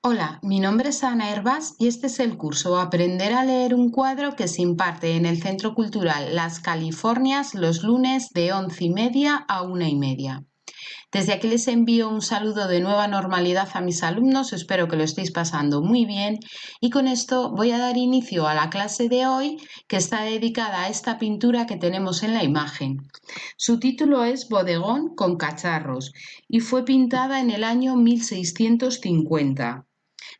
Hola, mi nombre es Ana Hervás y este es el curso Aprender a leer un cuadro que se imparte en el Centro Cultural Las Californias los lunes de 11:30 a 1:30. Desde aquí les envío un saludo de nueva normalidad a mis alumnos, espero que lo estéis pasando muy bien y con esto voy a dar inicio a la clase de hoy que está dedicada a esta pintura que tenemos en la imagen. Su título es Bodegón con cacharros y fue pintada en el año 1650.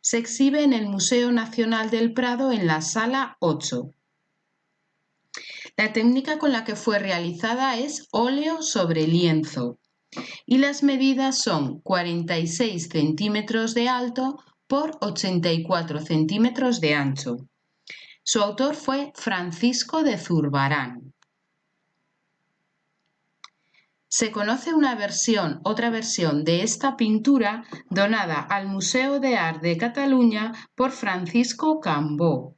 Se exhibe en el Museo Nacional del Prado en la Sala 8. La técnica con la que fue realizada es óleo sobre lienzo y las medidas son 46 centímetros de alto por 84 centímetros de ancho. Su autor fue Francisco de Zurbarán. Se conoce otra versión de esta pintura donada al Museo de Art de Cataluña por Francisco Cambó,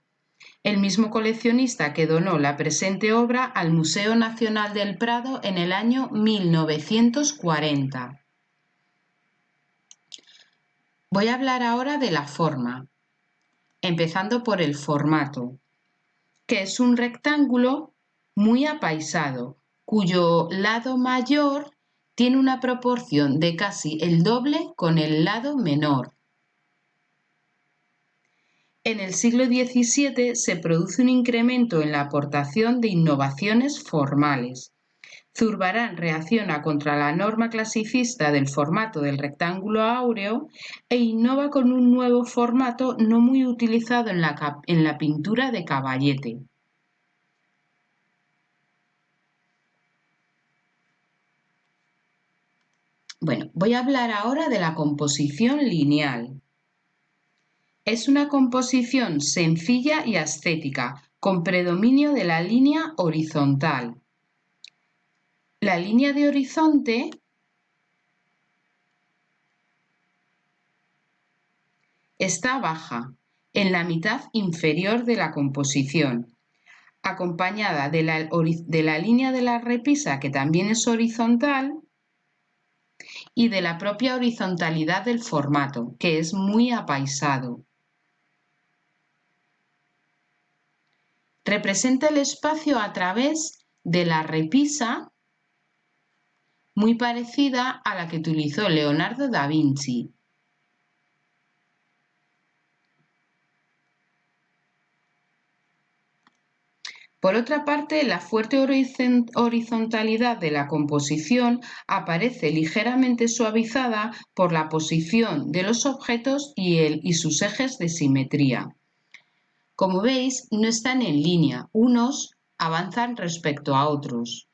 el mismo coleccionista que donó la presente obra al Museo Nacional del Prado en el año 1940. Voy a hablar ahora de la forma, empezando por el formato, que es un rectángulo muy apaisado, cuyo lado mayor tiene una proporción de casi el doble con el lado menor. En el siglo XVII se produce un incremento en la aportación de innovaciones formales. Zurbarán reacciona contra la norma clasicista del formato del rectángulo áureo e innova con un nuevo formato no muy utilizado en la pintura de caballete. Bueno, voy a hablar ahora de la composición lineal. Es una composición sencilla y ascética, con predominio de la línea horizontal. La línea de horizonte está baja, en la mitad inferior de la composición, acompañada de la línea de la repisa, que también es horizontal, y de la propia horizontalidad del formato, que es muy apaisado. Representa el espacio a través de la repisa, muy parecida a la que utilizó Leonardo da Vinci. Por otra parte, la fuerte horizontalidad de la composición aparece ligeramente suavizada por la posición de los objetos y sus ejes de simetría. Como veis, no están en línea, unos avanzan respecto a otros.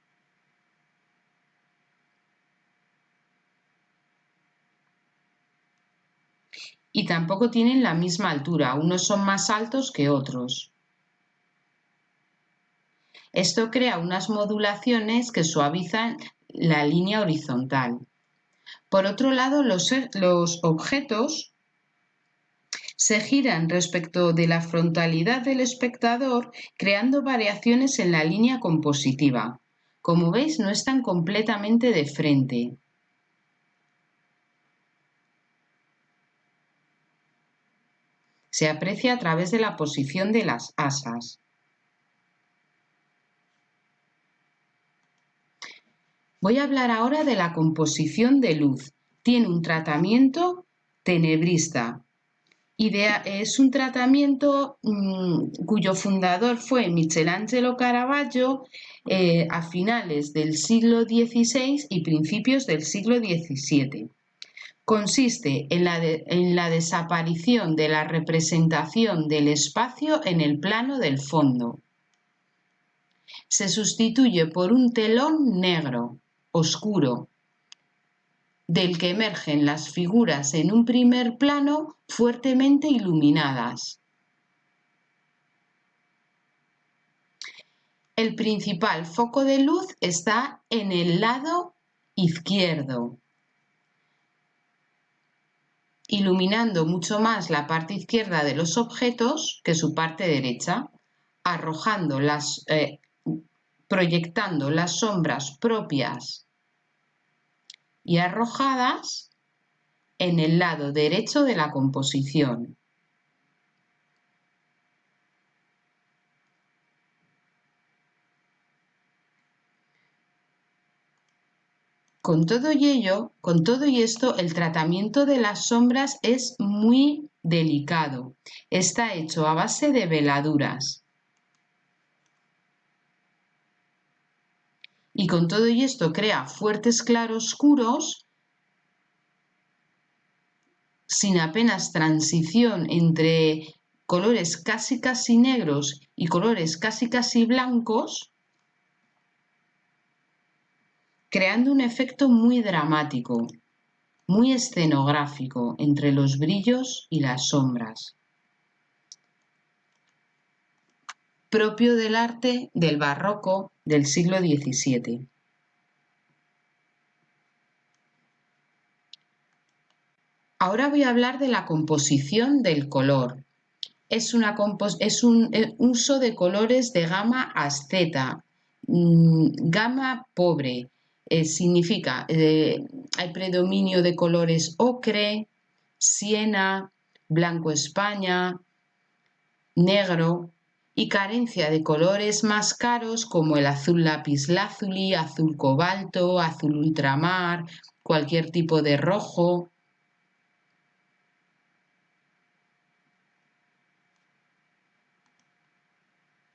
Y tampoco tienen la misma altura, unos son más altos que otros. Esto crea unas modulaciones que suavizan la línea horizontal. Por otro lado, los objetos se giran respecto de la frontalidad del espectador, creando variaciones en la línea compositiva. Como veis, no están completamente de frente. Se aprecia a través de la posición de las asas. Voy a hablar ahora de la composición de luz. Tiene un tratamiento tenebrista. Es un tratamiento cuyo fundador fue Michelangelo Caravaggio a finales del siglo XVI y principios del siglo XVII. Consiste en la desaparición de la representación del espacio en el plano del fondo. Se sustituye por un telón negro, oscuro, del que emergen las figuras en un primer plano fuertemente iluminadas. El principal foco de luz está en el lado izquierdo iluminando mucho más la parte izquierda de los objetos que su parte derecha, proyectando las sombras propias y arrojadas en el lado derecho de la composición. Con todo y esto, el tratamiento de las sombras es muy delicado. Está hecho a base de veladuras. Y con todo y esto crea fuertes claroscuros sin apenas transición entre colores casi negros y colores casi blancos, creando un efecto muy dramático, muy escenográfico entre los brillos y las sombras, propio del arte del barroco del siglo XVII. Ahora voy a hablar de la composición del color. Es un uso de colores de gama asceta, gama pobre. Significa, hay predominio de colores ocre, siena, blanco España, negro y carencia de colores más caros como el azul lapislázuli, azul cobalto, azul ultramar, cualquier tipo de rojo.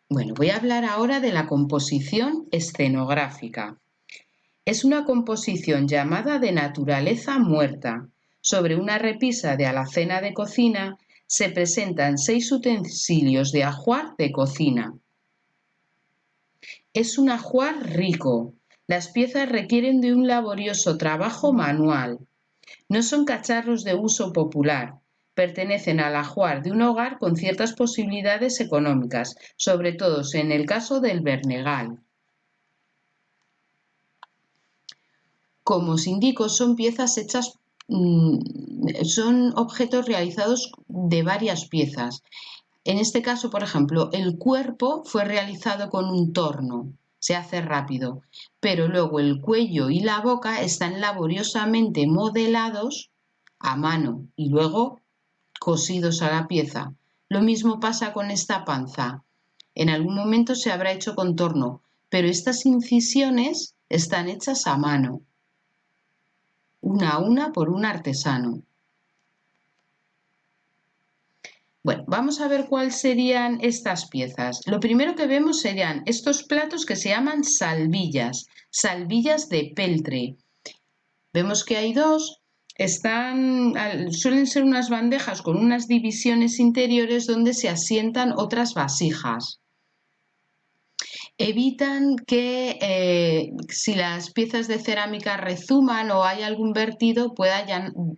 Bueno, voy a hablar ahora de la composición escenográfica. Es una composición llamada de naturaleza muerta. Sobre una repisa de alacena de cocina se presentan 6 utensilios de ajuar de cocina. Es un ajuar rico. Las piezas requieren de un laborioso trabajo manual. No son cacharros de uso popular. Pertenecen al ajuar de un hogar con ciertas posibilidades económicas, sobre todo en el caso del Bernegal. Como os indico, son piezas hechas, son objetos realizados de varias piezas. En este caso, por ejemplo, el cuerpo fue realizado con un torno, se hace rápido, pero luego el cuello y la boca están laboriosamente modelados a mano y luego cosidos a la pieza. Lo mismo pasa con esta panza. En algún momento se habrá hecho con torno, pero estas incisiones están hechas a mano, una a una por un artesano. Bueno, vamos a ver cuáles serían estas piezas. Lo primero que vemos serían estos platos que se llaman salvillas, salvillas de peltre. Vemos que hay dos, suelen ser unas bandejas con unas divisiones interiores donde se asientan otras vasijas. Evitan que si las piezas de cerámica rezuman o hay algún vertido pueda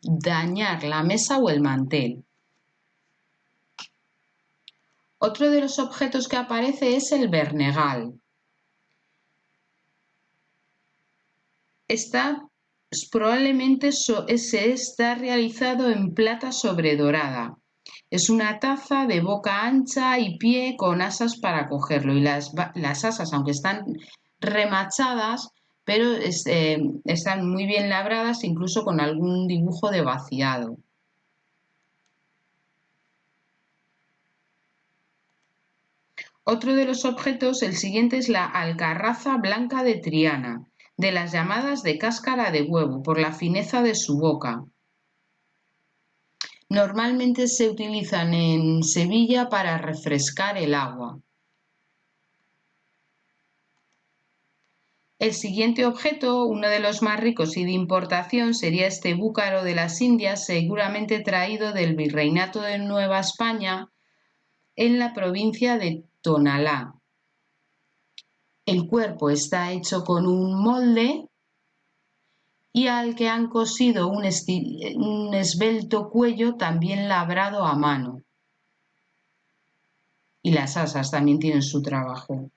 dañar la mesa o el mantel. Otro de los objetos que aparece es el Bernegal. Probablemente está realizado en plata sobredorada. Es una taza de boca ancha y pie con asas para cogerlo. Y las asas, aunque están remachadas, pero están muy bien labradas, incluso con algún dibujo de vaciado. Otro de los objetos, el siguiente, es la alcarraza blanca de Triana, de las llamadas de cáscara de huevo, por la fineza de su boca. Normalmente se utilizan en Sevilla para refrescar el agua. El siguiente objeto, uno de los más ricos y de importación, sería este búcaro de las Indias, seguramente traído del Virreinato de Nueva España en la provincia de Tonalá. El cuerpo está hecho con un molde y al que han cosido un esbelto cuello también labrado a mano. Y las asas también tienen su trabajo.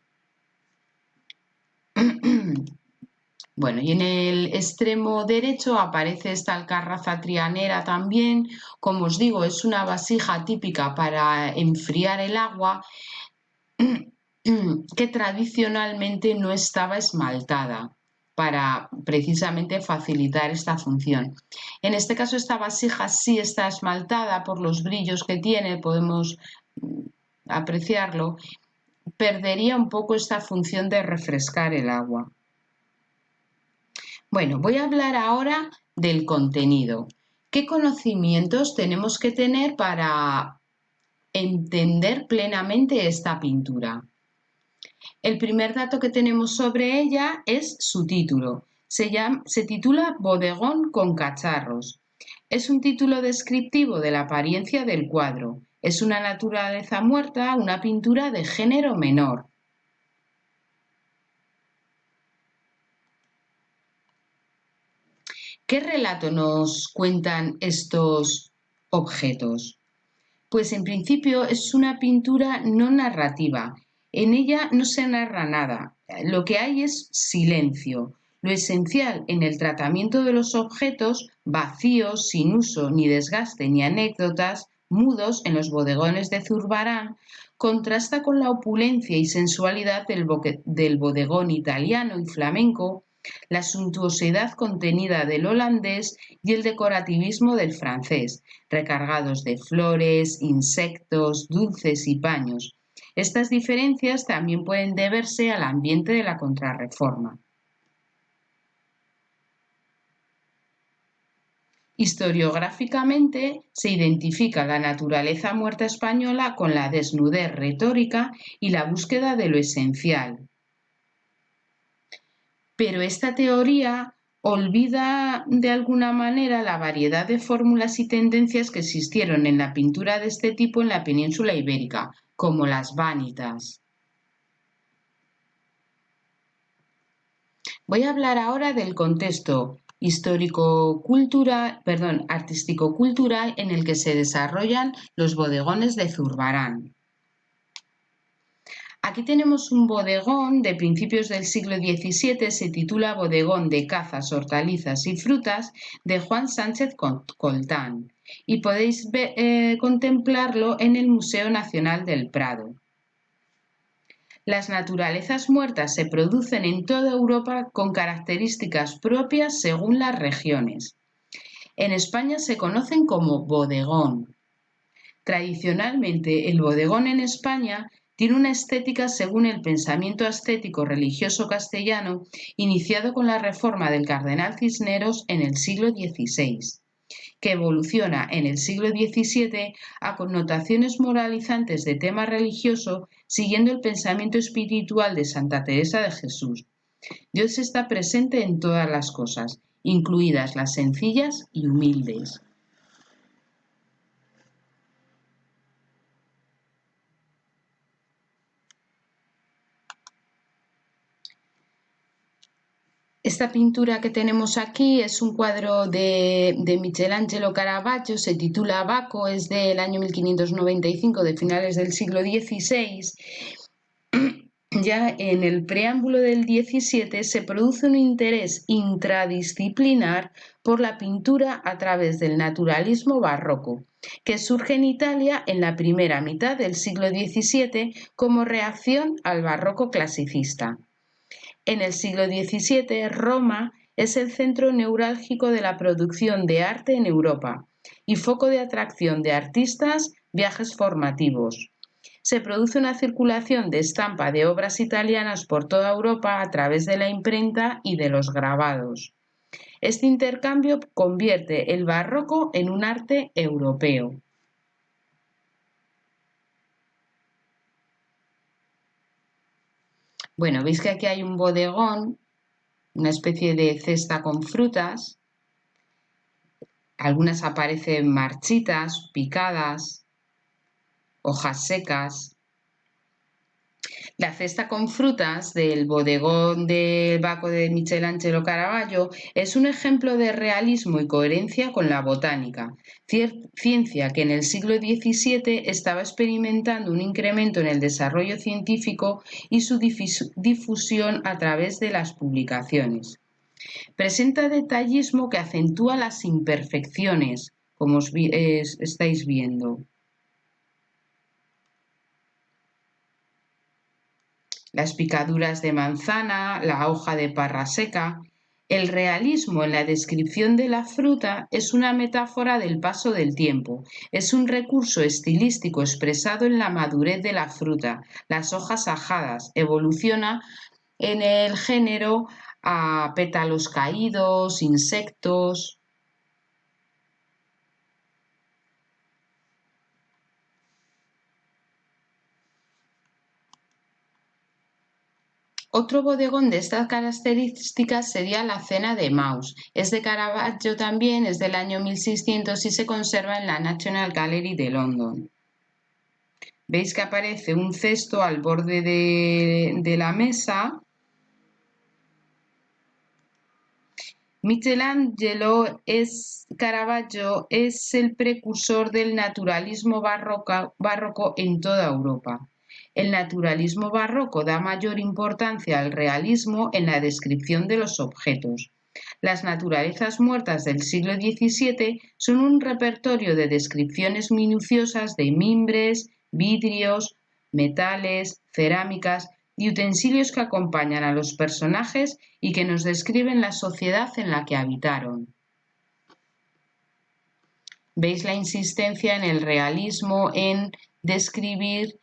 Bueno, y en el extremo derecho aparece esta alcarraza trianera también. Como os digo, es una vasija típica para enfriar el agua que tradicionalmente no estaba esmaltada para precisamente facilitar esta función. En este caso, esta vasija sí está esmaltada por los brillos que tiene, podemos apreciarlo, perdería un poco esta función de refrescar el agua. Bueno, voy a hablar ahora del contenido. ¿Qué conocimientos tenemos que tener para entender plenamente esta pintura? El primer dato que tenemos sobre ella es su título. Se titula Bodegón con cacharros. Es un título descriptivo de la apariencia del cuadro. Es una naturaleza muerta, una pintura de género menor. ¿Qué relato nos cuentan estos objetos? Pues en principio es una pintura no narrativa. En ella no se narra nada. Lo que hay es silencio. Lo esencial en el tratamiento de los objetos, vacíos, sin uso, ni desgaste, ni anécdotas, mudos en los bodegones de Zurbarán, contrasta con la opulencia y sensualidad del bodegón italiano y flamenco, la suntuosidad contenida del holandés y el decorativismo del francés, recargados de flores, insectos, dulces y paños. Estas diferencias también pueden deberse al ambiente de la Contrarreforma. Historiográficamente se identifica la naturaleza muerta española con la desnudez retórica y la búsqueda de lo esencial. Pero esta teoría olvida de alguna manera la variedad de fórmulas y tendencias que existieron en la pintura de este tipo en la península ibérica, como las vanitas. Voy a hablar ahora del contexto artístico-cultural en el que se desarrollan los bodegones de Zurbarán. Aquí tenemos un bodegón de principios del siglo XVII, se titula Bodegón de Cazas, Hortalizas y Frutas de Juan Sánchez Coltán y podéis contemplarlo en el Museo Nacional del Prado. Las naturalezas muertas se producen en toda Europa con características propias según las regiones. En España se conocen como bodegón. Tradicionalmente, el bodegón en España tiene una estética según el pensamiento ascético religioso castellano iniciado con la reforma del cardenal Cisneros en el siglo XVI, que evoluciona en el siglo XVII a connotaciones moralizantes de tema religioso siguiendo el pensamiento espiritual de Santa Teresa de Jesús. Dios está presente en todas las cosas, incluidas las sencillas y humildes. Esta pintura que tenemos aquí es un cuadro de Michelangelo Caravaggio, se titula Baco, es del año 1595, de finales del siglo XVI. Ya en el preámbulo del XVII se produce un interés intradisciplinar por la pintura a través del naturalismo barroco, que surge en Italia en la primera mitad del siglo XVII como reacción al barroco clasicista. En el siglo XVII, Roma es el centro neurálgico de la producción de arte en Europa y foco de atracción de artistas, viajes formativos. Se produce una circulación de estampa de obras italianas por toda Europa a través de la imprenta y de los grabados. Este intercambio convierte el barroco en un arte europeo. Bueno, veis que aquí hay un bodegón, una especie de cesta con frutas. Algunas aparecen marchitas, picadas, hojas secas. La cesta con frutas del bodegón del Baco de Michelangelo Caravaggio es un ejemplo de realismo y coherencia con la botánica, ciencia que en el siglo XVII estaba experimentando un incremento en el desarrollo científico y su difusión a través de las publicaciones. Presenta detallismo que acentúa las imperfecciones, como estáis viendo. Las picaduras de manzana, la hoja de parra seca. El realismo en la descripción de la fruta es una metáfora del paso del tiempo, es un recurso estilístico expresado en la madurez de la fruta, las hojas ajadas, evoluciona en el género a pétalos caídos, insectos. Otro bodegón de estas características sería la Cena de Maus. Es de Caravaggio también, es del año 1600 y se conserva en la National Gallery de London. Veis que aparece un cesto al borde de la mesa. Caravaggio es el precursor del naturalismo barroco en toda Europa. El naturalismo barroco da mayor importancia al realismo en la descripción de los objetos. Las naturalezas muertas del siglo XVII son un repertorio de descripciones minuciosas de mimbres, vidrios, metales, cerámicas y utensilios que acompañan a los personajes y que nos describen la sociedad en la que habitaron. ¿Veis la insistencia en el realismo, en describir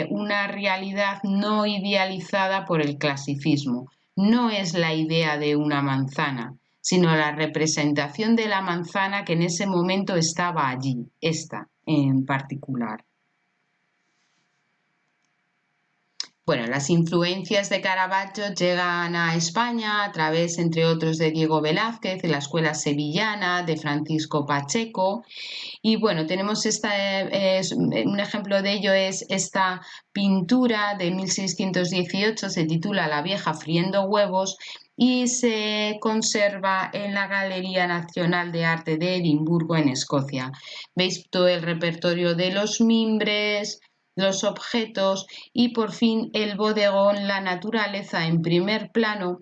una realidad no idealizada por el clasicismo? No es la idea de una manzana, sino la representación de la manzana que en ese momento estaba allí, esta en particular. Bueno, las influencias de Caravaggio llegan a España a través, entre otros, de Diego Velázquez, de la escuela sevillana, de Francisco Pacheco. Y bueno, tenemos un ejemplo de ello es esta pintura de 1618, se titula La vieja friendo huevos y se conserva en la Galería Nacional de Arte de Edimburgo, en Escocia. Veis todo el repertorio de los mimbres, los objetos y por fin el bodegón, la naturaleza en primer plano,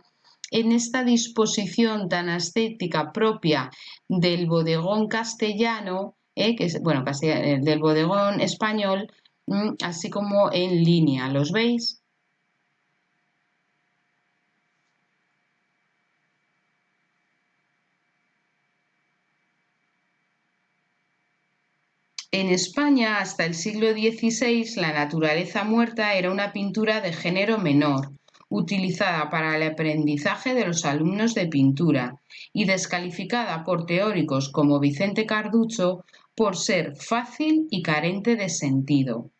en esta disposición tan estética propia del bodegón castellano, que es, bueno, del bodegón español, así como en línea. ¿Los veis? En España, hasta el siglo XVI, la naturaleza muerta era una pintura de género menor, utilizada para el aprendizaje de los alumnos de pintura y descalificada por teóricos como Vicente Carducho por ser fácil y carente de sentido.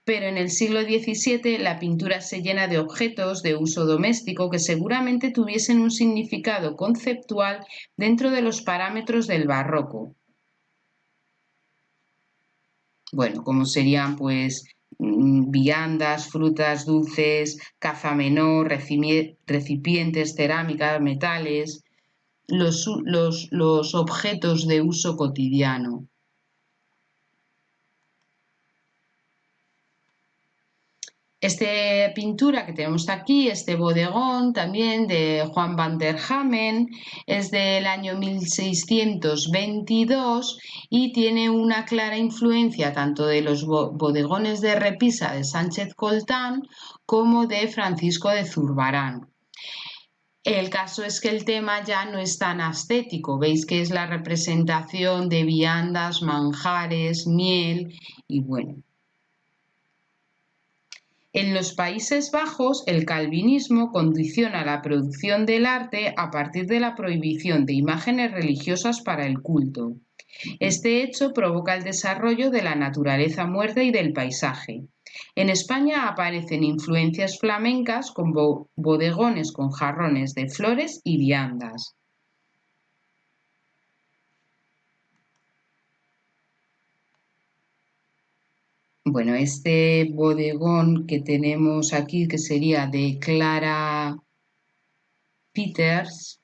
Pero en el siglo XVII la pintura se llena de objetos de uso doméstico que seguramente tuviesen un significado conceptual dentro de los parámetros del barroco. Bueno, como serían pues viandas, frutas dulces, caza menor, recipientes, cerámica, metales, los objetos de uso cotidiano. Esta pintura que tenemos aquí, este bodegón también de Juan van der Hamen, es del año 1622 y tiene una clara influencia tanto de los bodegones de repisa de Sánchez Coltán como de Francisco de Zurbarán. El caso es que el tema ya no es tan ascético, veis que es la representación de viandas, manjares, miel y bueno. En los Países Bajos, el calvinismo condiciona la producción del arte a partir de la prohibición de imágenes religiosas para el culto. Este hecho provoca el desarrollo de la naturaleza muerta y del paisaje. En España aparecen influencias flamencas con bodegones con jarrones de flores y viandas. Bueno, este bodegón que tenemos aquí, que sería de Clara Peters,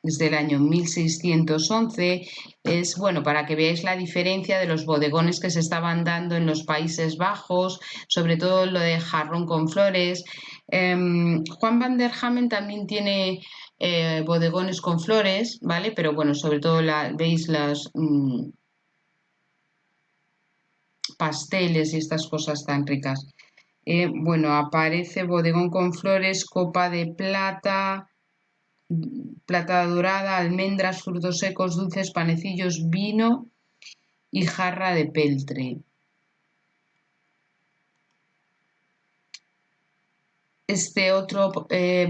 es del año 1611, es bueno para que veáis la diferencia de los bodegones que se estaban dando en los Países Bajos, sobre todo lo de jarrón con flores. Juan van der Hamen también tiene bodegones con flores, ¿vale? Pero bueno, sobre todo veis las pasteles y estas cosas tan ricas. Bueno, aparece bodegón con flores, copa de plata, plata dorada, almendras, frutos secos, dulces, panecillos, vino y jarra de peltre. Este otro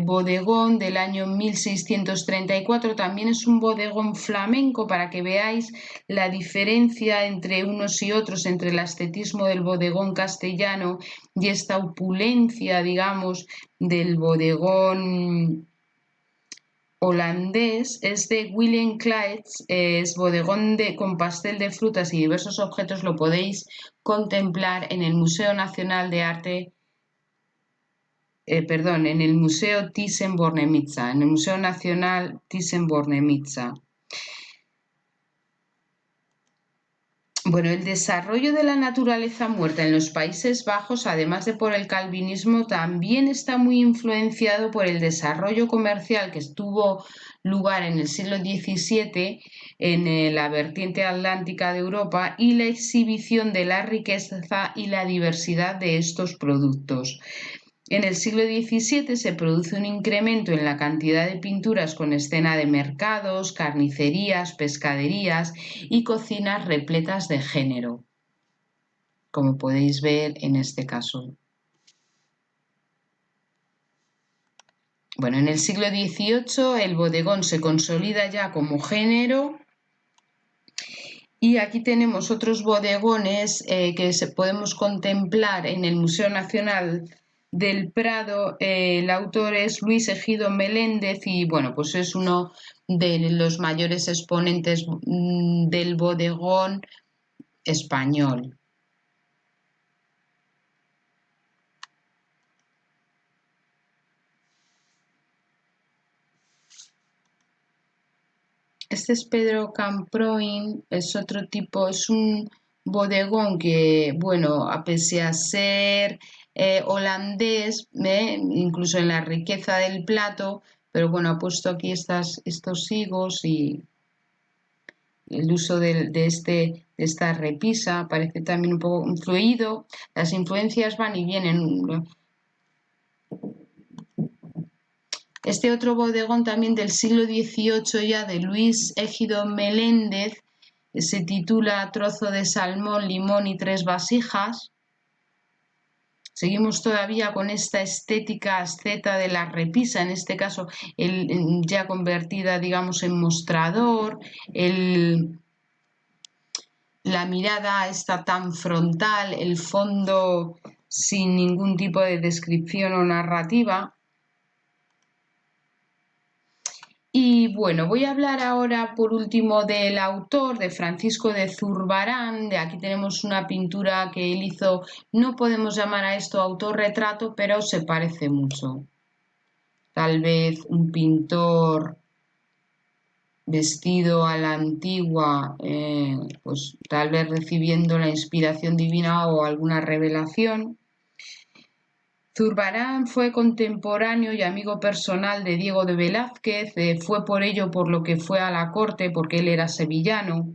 bodegón del año 1634 también es un bodegón flamenco, para que veáis la diferencia entre unos y otros, entre el ascetismo del bodegón castellano y esta opulencia, digamos, del bodegón holandés. Es de Willem Claes, es bodegón con pastel de frutas y diversos objetos. Lo podéis contemplar en el Museo Nacional de Arte, en el Museo Thyssen-Bornemisza, en el Museo Nacional Thyssen-Bornemisza. Bueno, el desarrollo de la naturaleza muerta en los Países Bajos, además de por el calvinismo, también está muy influenciado por el desarrollo comercial que tuvo lugar en el siglo XVII en la vertiente atlántica de Europa, y la exhibición de la riqueza y la diversidad de estos productos. En el siglo XVII se produce un incremento en la cantidad de pinturas con escena de mercados, carnicerías, pescaderías y cocinas repletas de género, como podéis ver en este caso. Bueno, en el siglo XVIII el bodegón se consolida ya como género, y aquí tenemos otros bodegones que podemos contemplar en el Museo Nacional del Prado. El autor es Luis Egido Meléndez y bueno, pues es uno de los mayores exponentes del bodegón español. Este es Pedro Camproin, es otro tipo, es un bodegón que, bueno, a pesar de ser holandés, incluso en la riqueza del plato, pero bueno, ha puesto aquí estos higos y el uso de esta repisa parece también un poco influido. Las influencias van y vienen. Este otro bodegón también del siglo XVIII ya, de Luis Egido Meléndez, se titula Trozo de salmón, limón y 3 vasijas. Seguimos todavía con esta estética asceta de la repisa, en este caso ya convertida, digamos, en mostrador, la mirada está tan frontal, el fondo sin ningún tipo de descripción o narrativa. Y bueno, voy a hablar ahora por último del autor, de Francisco de Zurbarán. De aquí tenemos una pintura que él hizo, no podemos llamar a esto autorretrato, pero se parece mucho. Tal vez un pintor vestido a la antigua, pues tal vez recibiendo la inspiración divina o alguna revelación. Zurbarán fue contemporáneo y amigo personal de Diego de Velázquez, fue por ello por lo que fue a la corte, porque él era sevillano,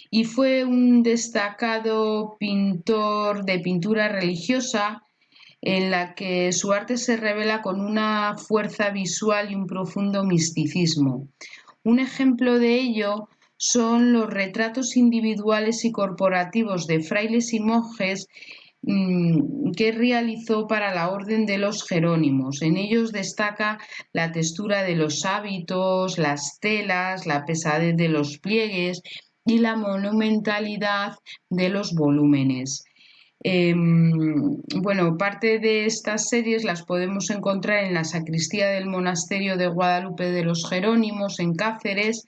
y fue un destacado pintor de pintura religiosa, en la que su arte se revela con una fuerza visual y un profundo misticismo. Un ejemplo de ello son los retratos individuales y corporativos de frailes y monjes que realizó para la Orden de los Jerónimos. En ellos destaca la textura de los hábitos, las telas, la pesadez de los pliegues y la monumentalidad de los volúmenes. Bueno, parte de estas series las podemos encontrar en la sacristía del monasterio de Guadalupe de los Jerónimos en Cáceres,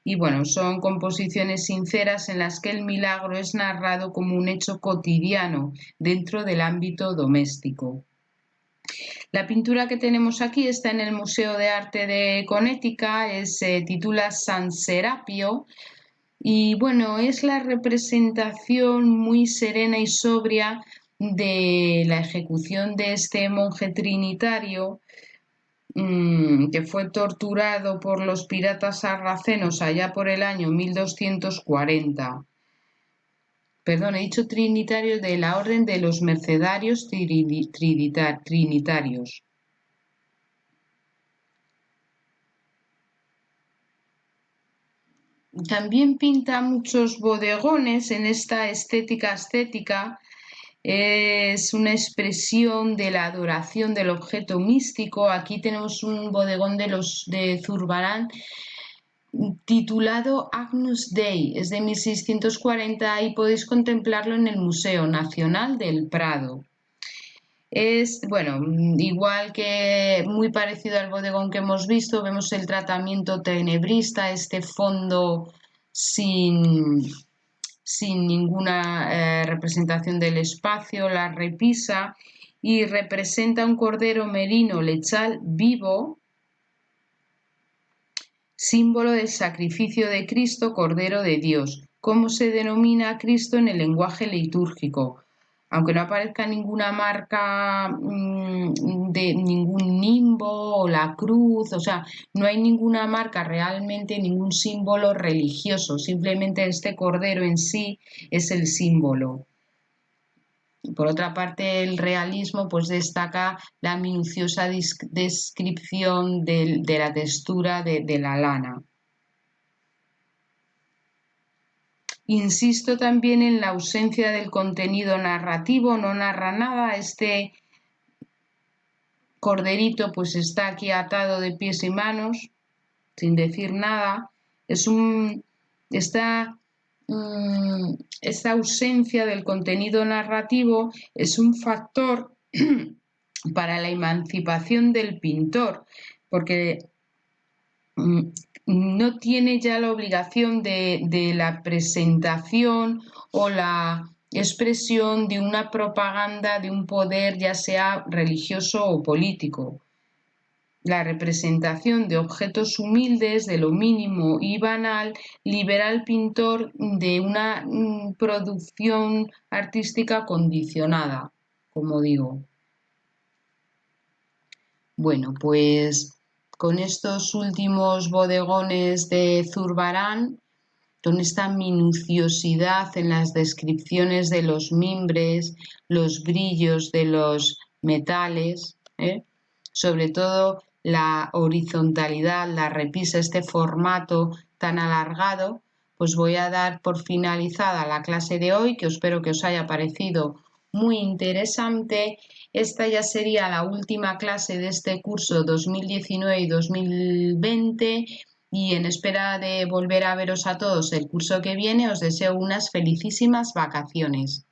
y bueno, son composiciones sinceras en las que el milagro es narrado como un hecho cotidiano dentro del ámbito doméstico. La pintura que tenemos aquí está en el Museo de Arte de Connecticut, se titula San Serapio, y bueno, es la representación muy serena y sobria de la ejecución de este monje trinitario que fue torturado por los piratas sarracenos allá por el año 1240. Perdón, he dicho trinitario, de la orden de los mercedarios trinitarios. También pinta muchos bodegones en esta estética ascética. Es una expresión de la adoración del objeto místico. Aquí tenemos un bodegón de Zurbarán titulado Agnus Dei, es de 1640 y podéis contemplarlo en el Museo Nacional del Prado. Es, bueno, igual que muy parecido al bodegón que hemos visto, vemos el tratamiento tenebrista, este fondo sin ninguna representación del espacio, la repisa, y representa un cordero merino lechal vivo, símbolo del sacrificio de Cristo, Cordero de Dios, como se denomina a Cristo en el lenguaje litúrgico. Aunque no aparezca ninguna marca de ningún nimbo o la cruz, o sea, no hay ninguna marca realmente, ningún símbolo religioso, simplemente este cordero en sí es el símbolo. Por otra parte, el realismo pues destaca la minuciosa descripción de la textura de la lana. Insisto también en la ausencia del contenido narrativo, no narra nada. Este corderito pues está aquí atado de pies y manos, sin decir nada. Esta ausencia del contenido narrativo es un factor para la emancipación del pintor, porque no tiene ya la obligación de la presentación o la expresión de una propaganda de un poder, ya sea religioso o político. La representación de objetos humildes, de lo mínimo y banal, libera al pintor de una producción artística condicionada, como digo. Bueno, pues con estos últimos bodegones de Zurbarán, con esta minuciosidad en las descripciones de los mimbres, los brillos de los metales, sobre todo la horizontalidad, la repisa, este formato tan alargado, pues voy a dar por finalizada la clase de hoy, que espero que os haya parecido muy interesante. Esta ya sería la última clase de este curso 2019 y 2020 y en espera de volver a veros a todos el curso que viene os deseo unas felicísimas vacaciones.